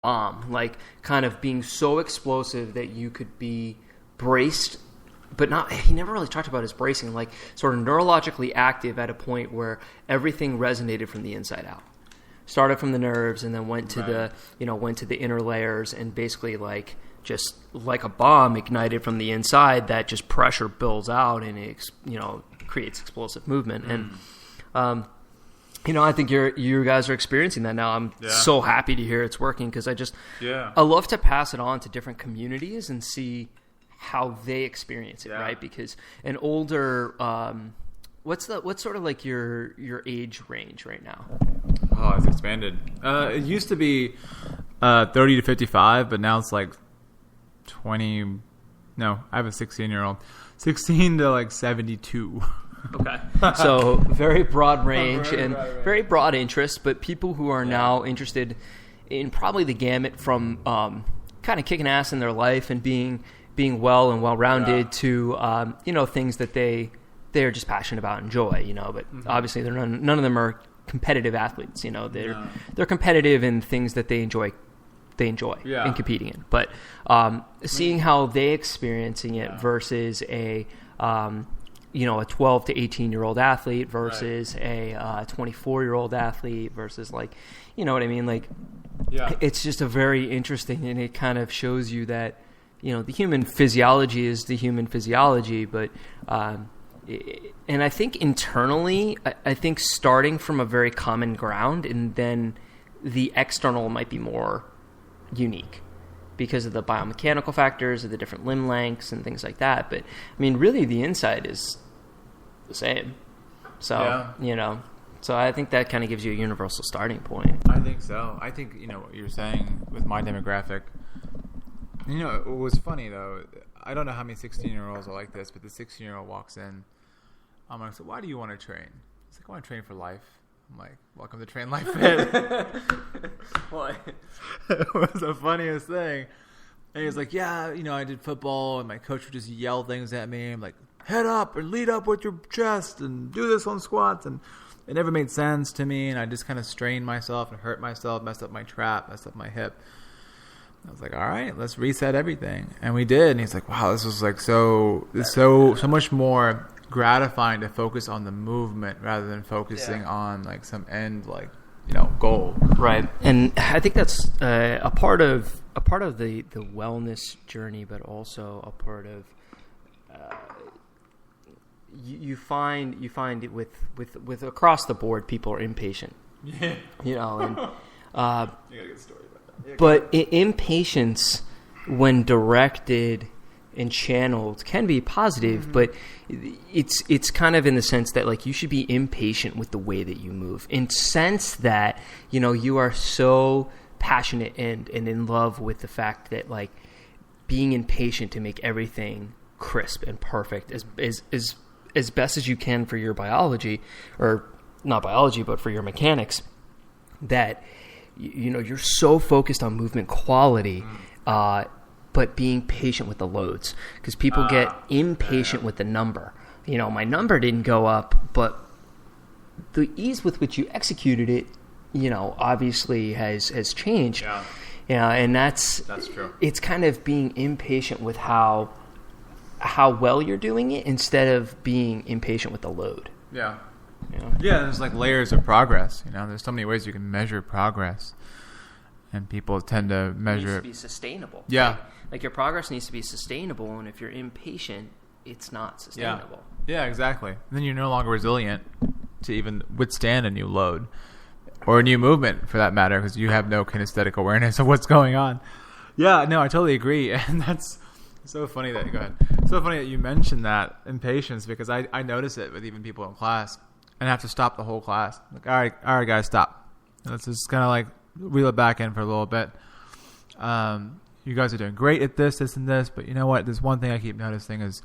like kind of being so explosive that you could be braced, but not, he never really talked about his bracing, like sort of neurologically active at a point where everything resonated from the inside out. Started from the nerves and then went to the inner layers, and basically like just like a bomb ignited from the inside that just pressure builds out and it, creates explosive movement. And I think you guys are experiencing that now. I'm so happy to hear it's working, because I love to pass it on to different communities and see how they experience it, right? Because an older, what's sort of like your age range right now? Oh, it's expanded. It used to be 30 to 55, but now it's like 20. No, I have a 16-year-old. 16 to like 72. Okay. So very broad range and very broad interest, but people who are now interested in probably the gamut from kind of kicking ass in their life and being well and well-rounded to things that they're just passionate about and enjoy, but obviously none of them are competitive athletes. They're competitive in things that they enjoy in competing in, but seeing how they experiencing it versus a 12 to 18-year-old athlete versus a 24-year-old athlete versus what I mean? It's just a very interesting, and it kind of shows you that, the human physiology is the human physiology, but, and I think internally, I think starting from a very common ground, and then the external might be more unique because of the biomechanical factors of the different limb lengths and things like that. But I mean, really the inside is the same. So, so I think that kind of gives you a universal starting point. I think so. I think, what you're saying with my demographic, it was funny though. I don't know how many 16-year-olds are like this, but the 16-year-old walks in. I'm like, so why do you want to train? He's like, I want to train for life. I'm like, welcome to Train Life Fit. What? It was the funniest thing. And he was like, yeah, I did football, and my coach would just yell things at me. I'm like, head up and lead up with your chest and do this on squats. And it never made sense to me, and I just kind of strained myself and hurt myself, messed up my trap, messed up my hip. I was like, all right, let's reset everything. And we did. And he's like, wow, this was like so much more gratifying to focus on the movement rather than focusing on like some end goal. Right. And I think that's a part of the wellness journey, but also a part of you find it with across the board, people are impatient. Yeah. And you got a good story about that. Yeah, but impatience, when directed and channeled, can be positive, but it's kind of in the sense that you should be impatient with the way that you move, in sense that you are so passionate and in love with the fact that being impatient to make everything crisp and perfect as best as you can for your biology, or not biology but for your mechanics, that you're so focused on movement quality, but being patient with the loads, because people get impatient with the number. My number didn't go up, but the ease with which you executed it, obviously has changed. Yeah, and that's true. It's kind of being impatient with how well you're doing it instead of being impatient with the load. Yeah. Yeah, there's layers of progress. There's so many ways you can measure progress, and people tend to measure it. It needs to be sustainable. Yeah. Like your progress needs to be sustainable, and if you're impatient, it's not sustainable. Yeah, exactly. And then you're no longer resilient to even withstand a new load or a new movement, for that matter, because you have no kinesthetic awareness of what's going on. Yeah, no, I totally agree, and that's so funny that you mentioned that impatience, because I notice it with even people in class, and I have to stop the whole class. Like, all right, guys, stop. Let's just kind of reel it back in for a little bit. You guys are doing great at this, and this, but you know what? There's one thing I keep noticing is,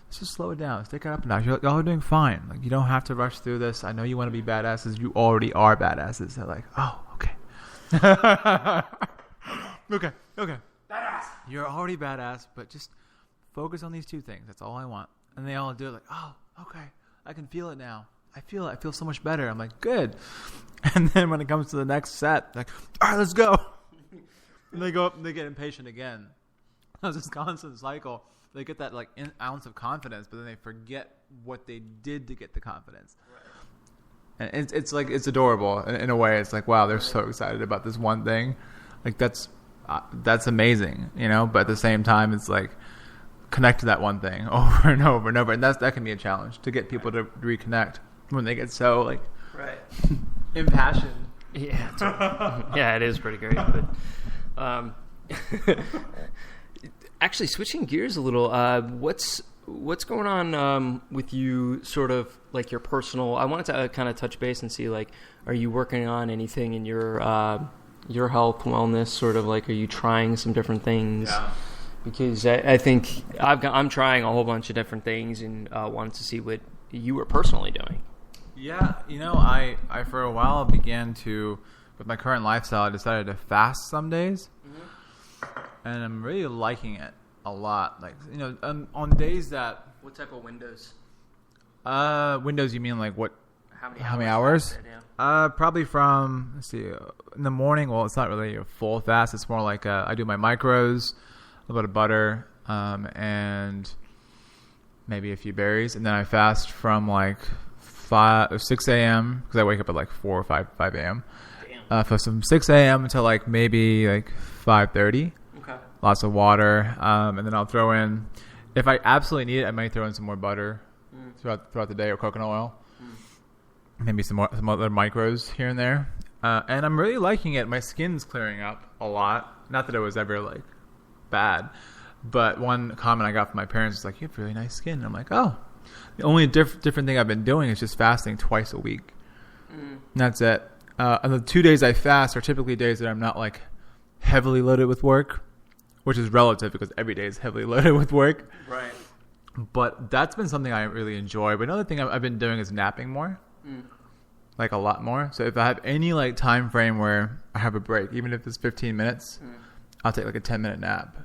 let's just slow it down. Let's take it up a notch. Y'all are doing fine. You don't have to rush through this. I know you want to be badasses. You already are badasses. They're like, oh, okay. Okay. Badass. You're already badass, but just focus on these two things. That's all I want. And they all do it oh, okay. I can feel it now. I feel it. I feel so much better. I'm like, good. And then when it comes to the next set, all right, let's go. And they go up and they get impatient again. It's this constant cycle. They get that like ounce of confidence, but then they forget what they did to get the confidence. Right. And it's like it's adorable in a way. It's like, wow, they're so excited about this one thing. Like that's amazing, you know. But at the same time, it's like connect to that one thing over and over and over, and that can be a challenge to get people to reconnect when they get so like impassioned. Yeah, yeah, it is pretty great. But actually, switching gears a little, what's going on with you? Sort of like your personal. I wanted to kind of touch base and see, like, are you working on anything in your health, wellness? Sort of like, are you trying some different things? Yeah. Because I think I'm trying a whole bunch of different things and wanted to see what you were personally doing. Yeah, you know, I for a while began to, with my current lifestyle, I decided to fast some days. Mm-hmm. And I'm really liking it a lot. Like, you know, on days that... What type of windows? Windows, you mean like what? How many hours? Yeah. Probably from, let's see, in the morning, well, it's not really a full fast. It's more like I do my macros, a little bit of butter, and maybe a few berries. And then I fast from like 6 a.m. because I wake up at like 4 or 5 a.m. For some 6 a.m. until like maybe like 5:30. Okay. Lots of water, and then I'll throw in, if I absolutely need it, I might throw in some more butter throughout the day, or coconut oil. Maybe some other micros here and there. And I'm really liking it. My skin's clearing up a lot. Not that it was ever like bad, but one comment I got from my parents was like, "You have really nice skin." And I'm like, "Oh." The only different thing I've been doing is just fasting twice a week. And that's it. And the 2 days I fast are typically days that I'm not like heavily loaded with work, which is relative because every day is heavily loaded with work. Right. But that's been something I really enjoy. But another thing I've been doing is napping more, like a lot more. So if I have any like time frame where I have a break, even if it's 15 minutes, I'll take like a 10-minute nap.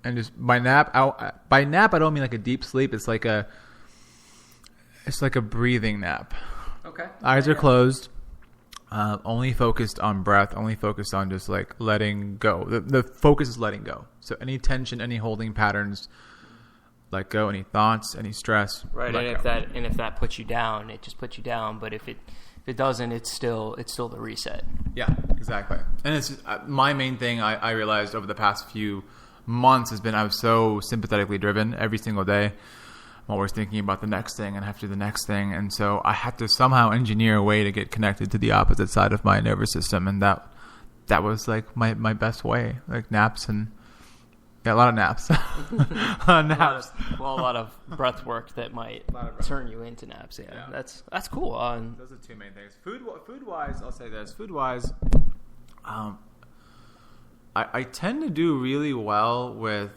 And just by nap, I don't mean like a deep sleep. It's like a breathing nap. Okay. Eyes are closed. Only focused on breath. Only focused on just like letting go. The focus is letting go. So any tension, any holding patterns, let go. Any thoughts, any stress. Right. And if that puts you down, it just puts you down. But if it doesn't, it's still the reset. Yeah, exactly. And it's just, my main thing I realized over the past few months has been I was so sympathetically driven every single day. I'm always thinking about the next thing and have to do the next thing. And so I had to somehow engineer a way to get connected to the opposite side of my nervous system. And that was like my best way, like naps and a lot of naps. A lot of breath work that might turn you into naps. Yeah. That's cool. Those are two main things. Food wise, I'll say this. Food wise, I tend to do really well with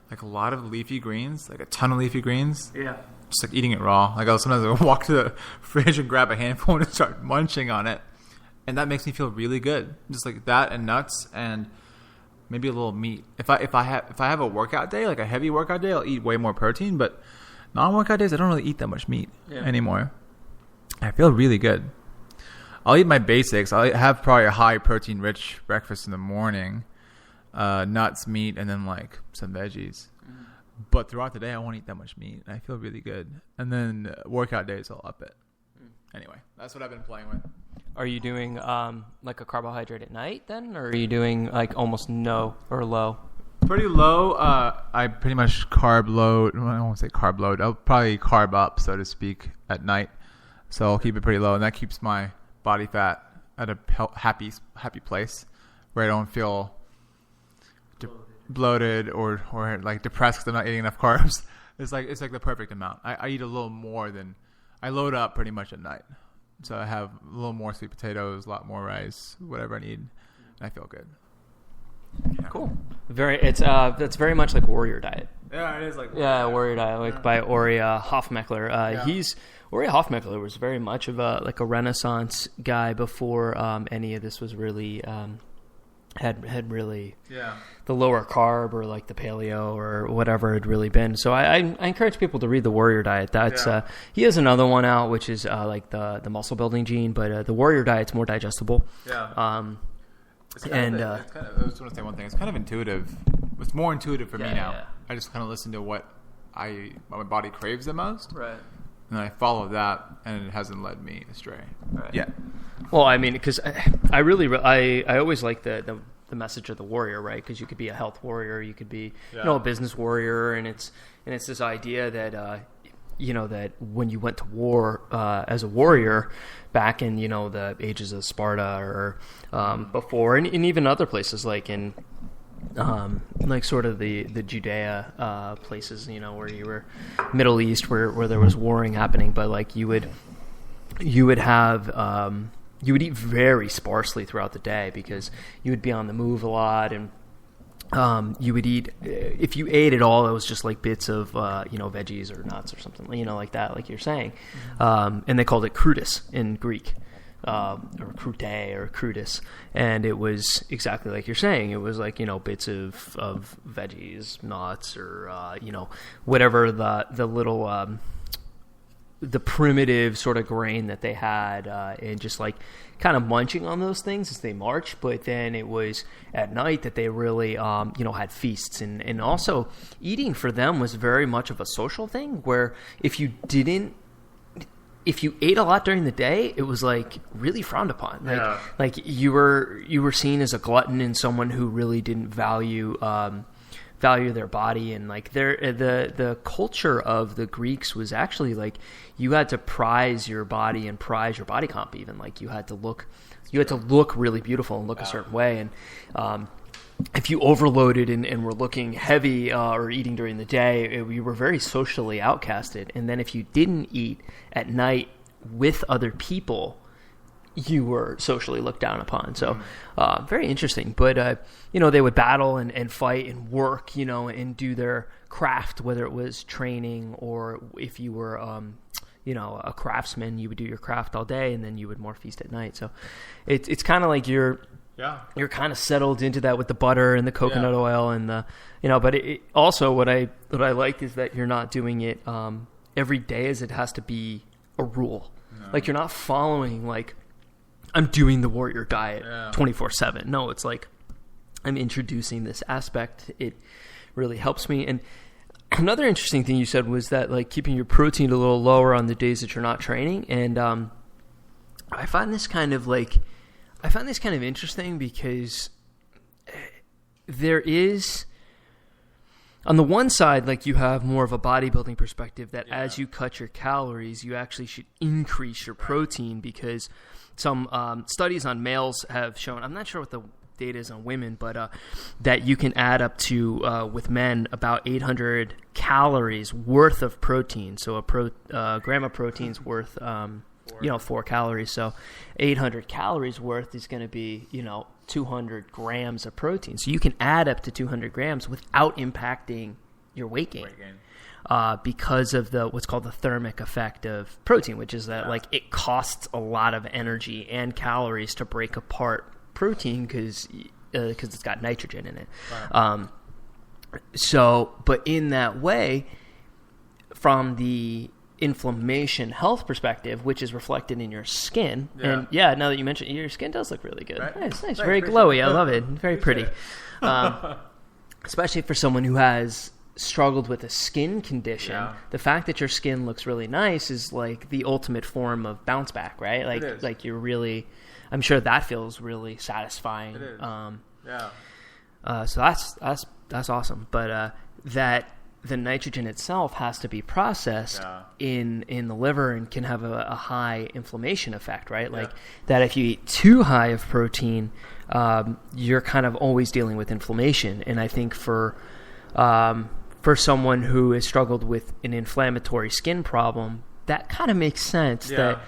like a lot of leafy greens, like a ton of leafy greens. Yeah. Just like eating it raw. Like sometimes I'll walk to the fridge and grab a handful and start munching on it. And that makes me feel really good. Just like that and nuts and maybe a little meat. If I have a workout day, like a heavy workout day, I'll eat way more protein, but non-workout days I don't really eat that much meat anymore. I feel really good. I'll eat my basics. I'll have probably a high protein rich breakfast in the morning. Nuts, meat, and then like some veggies. But throughout the day, I won't eat that much meat. I feel really good. And then workout days, I'll up it. Anyway, that's what I've been playing with. Are you doing like a carbohydrate at night then? Or are you doing like almost no or low? Pretty low. I pretty much carb load. Well, I don't want to say carb load. I'll probably carb up, so to speak, at night. So I'll keep it pretty low. And that keeps my body fat at a happy place where I don't feel bloated or like depressed because I'm not eating enough carbs. It's like the perfect amount. I eat a little more than I load up pretty much at night. So I have a little more sweet potatoes, a lot more rice, whatever I need, and I feel good. Yeah. Cool. That's very much like Warrior Diet. Yeah, it is like Warrior Diet, by Ori Hofmeckler. Ori Hofmeckler was very much of a Renaissance guy before any of this was really had really Yeah. the lower carb or like the paleo or whatever had really been. So I encourage people to read the Warrior Diet. That's he has another one out which is like the muscle building gene, but the Warrior Diet's more digestible. Yeah. It's kind of, I just want to say one thing. It's kind of intuitive. It's more intuitive for me now. Yeah. I just kind of listen to what my body craves the most, right. and I follow that, and it hasn't led me astray. Right. Yeah. Well, I mean, because I always like the message of the warrior, right? Because you could be a health warrior, you could be a business warrior, and it's this idea that that when you went to war as a warrior back in the ages of Sparta or before, and even other places like in like sort of the Judea places, where you were Middle East, where there was warring happening, but like you would have you would eat very sparsely throughout the day because you would be on the move a lot, and you would eat, if you ate at all, it was just like bits of veggies or nuts or something like that, like you're saying, and they called it crudis in Greek. Or crute or crudis, and it was exactly like you're saying. It was like bits of veggies, nuts, or whatever the little the primitive sort of grain that they had, and just like kind of munching on those things as they marched. But then it was at night that they really had feasts, and also eating for them was very much of a social thing, where if you ate a lot during the day, it was like really frowned upon. Like you were seen as a glutton and someone who really didn't value their body, and like the culture of the Greeks was actually like you had to prize your body and prize your body comp. Even like you had to look really beautiful and look a certain way, and if you overloaded and were looking heavy or eating during the day, you were very socially outcasted. And then if you didn't eat at night with other people, you were socially looked down upon. So very interesting. But, they would battle and fight and work, and do their craft, whether it was training or if you were, a craftsman, you would do your craft all day and then you would more feast at night. So it's kind of like you're kind of settled into that with the butter and the coconut oil and the, but it also what I like is that you're not doing it every day as it has to be a rule. No. Like you're not following like I'm doing the Warrior Diet 24/7. No, it's like I'm introducing this aspect. It really helps me. And another interesting thing you said was that like keeping your protein a little lower on the days that you're not training. And I find this kind of interesting because there is, on the one side, like you have more of a bodybuilding perspective that as you cut your calories, you actually should increase your protein, because some studies on males have shown, I'm not sure what the data is on women, but that you can add up to, with men, about 800 calories worth of protein. So a gram of protein is worth 4 calories. So 800 calories worth is going to be, 200 grams of protein. So you can add up to 200 grams without impacting your weight gain. Because of what's called the thermic effect of protein, which is that like it costs a lot of energy and calories to break apart protein because it's got nitrogen in it. Right. But in that way, from the inflammation health perspective, which is reflected in your skin, and now that you mentioned it, your skin does look really good. Right? Nice, very glowy. I love it. Very pretty. Especially for someone who has struggled with a skin condition, the fact that your skin looks really nice is like the ultimate form of bounce back, right? Like you're really, I'm sure that feels really satisfying. It is. So that's awesome. But that the nitrogen itself has to be processed in the liver and can have a high inflammation effect, right? Like that if you eat too high of protein, you're kind of always dealing with inflammation. And I think for someone who has struggled with an inflammatory skin problem, that kind of makes sense that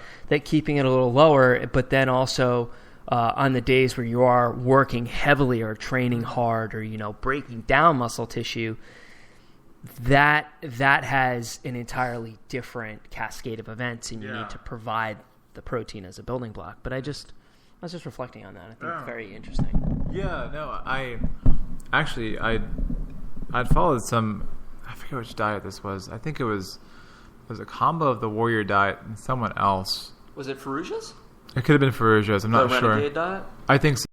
keeping it a little lower, but then also on the days where you are working heavily or training hard or, breaking down muscle tissue, that has an entirely different cascade of events, and you need to provide the protein as a building block. But I was just reflecting on that. I think it's very interesting. Yeah, no, I'd followed some, I forget which diet this was. I think it was a combo of the Warrior Diet and someone else. Was it Ferrugia's? It could have been Ferrugia's. I'm not sure. Renegade diet? I think so.